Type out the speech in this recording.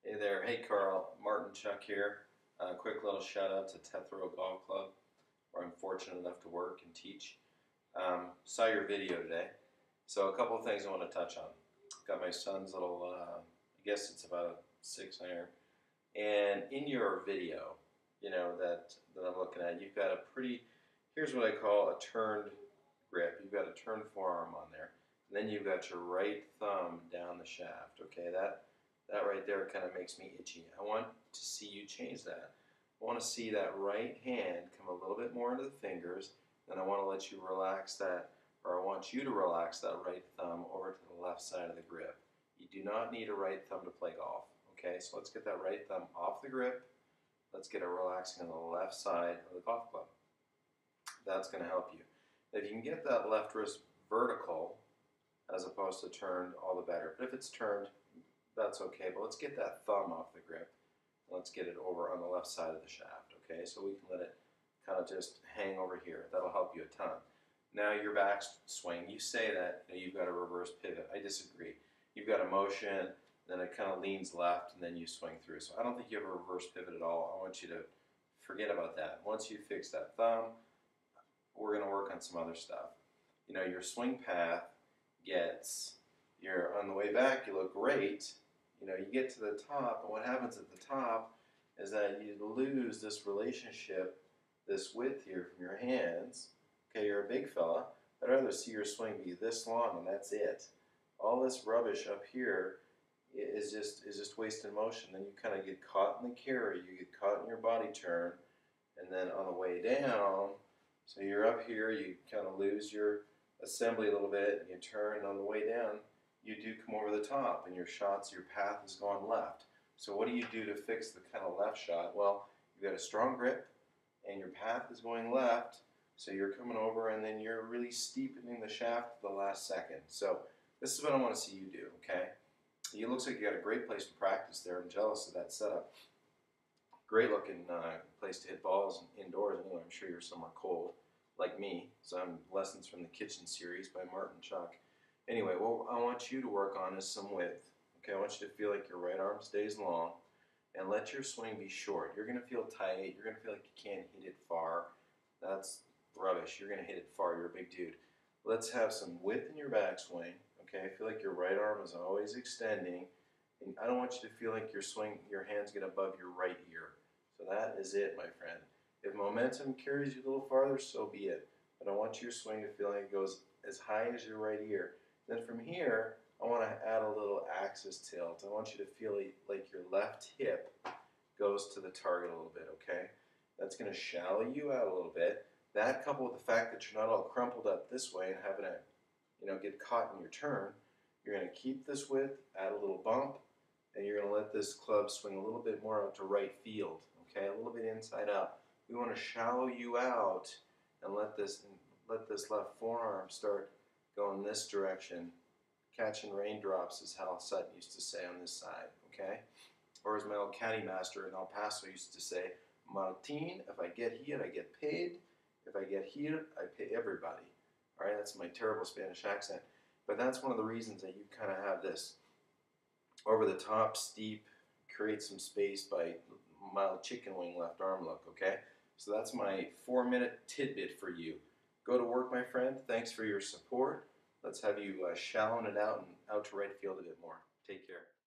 Hey there, hey Carl, Martin Chuck here. Quick little shout out to Tethero Golf Club, where I'm fortunate enough to work and teach. Saw your video today, so a couple of things I want to touch on. Got my son's little, I guess it's about a 6-iron, and in your video, that I'm looking at, you've got a pretty, here's what I call a turned grip. You've got a turned forearm on there, and then you've got your right thumb down the shaft. Okay, that right there kind of makes me itchy. I want to see you change that. I want to see that right hand come a little bit more into the fingers, and I want to let you relax that, or I want you to relax that right thumb over to the left side of the grip. You do not need a right thumb to play golf. Okay, so let's get that right thumb off the grip. Let's get it relaxing on the left side of the golf club. That's going to help you. If you can get that left wrist vertical as opposed to turned, all the better. But if it's turned, that's okay, but let's get that thumb off the grip. Let's get it over on the left side of the shaft, okay? So we can let it kind of just hang over here. That'll help you a ton. Now your back swing, you say that you've got a reverse pivot. I disagree. You've got a motion, then it kind of leans left, and then you swing through. So I don't think you have a reverse pivot at all. I want you to forget about that. Once you fix that thumb, we're going to work on some other stuff. Your swing path you're on the way back, you look great. You get to the top, and what happens at the top is that you lose this relationship, this width here from your hands. Okay, you're a big fella. I'd rather see your swing be this long, and that's it. All this rubbish up here is just wasted motion. Then you kind of get caught in the carry, you get caught in your body turn, and then on the way down, so you're up here, you kind of lose your assembly a little bit, and you turn, and on the way down, you do come over the top, and your path is going left. So what do you do to fix the kind of left shot? Well, you've got a strong grip, and your path is going left, so you're coming over, and then you're really steepening the shaft at the last second. So this is what I want to see you do, okay? It looks like you got a great place to practice there. I'm jealous of that setup. Great looking place to hit balls indoors. Anyway, I'm sure you're somewhere cold, like me. So I'm Lessons from the Kitchen series by Martin Chuck. Anyway, what I want you to work on is some width. Okay, I want you to feel like your right arm stays long, and let your swing be short. You're going to feel tight. You're going to feel like you can't hit it far. That's rubbish. You're going to hit it far. You're a big dude. Let's have some width in your backswing. Okay, feel like your right arm is always extending, and I don't want you to feel like your hands get above your right ear. So that is it, my friend. If momentum carries you a little farther, so be it. But I want your swing to feel like it goes as high as your right ear. Then from here, I want to add a little axis tilt. I want you to feel like your left hip goes to the target a little bit, okay? That's going to shallow you out a little bit. That coupled with the fact that you're not all crumpled up this way and having to get caught in your turn, you're going to keep this width, add a little bump, and you're going to let this club swing a little bit more out to right field, okay? A little bit inside out. We want to shallow you out and let this left forearm start going this direction. Catching raindrops is how Sutton used to say on this side, okay? Or as my old caddy master in El Paso used to say, Martin, if I get hit, I get paid. If I get hit, I pay everybody. All right, that's my terrible Spanish accent. But that's one of the reasons that you kind of have this over the top, steep, create some space by mild chicken wing left arm look, okay? So that's my 4-minute tidbit for you. Go to work, my friend. Thanks for your support. Let's have you shallowing it out and out to right field a bit more. Take care.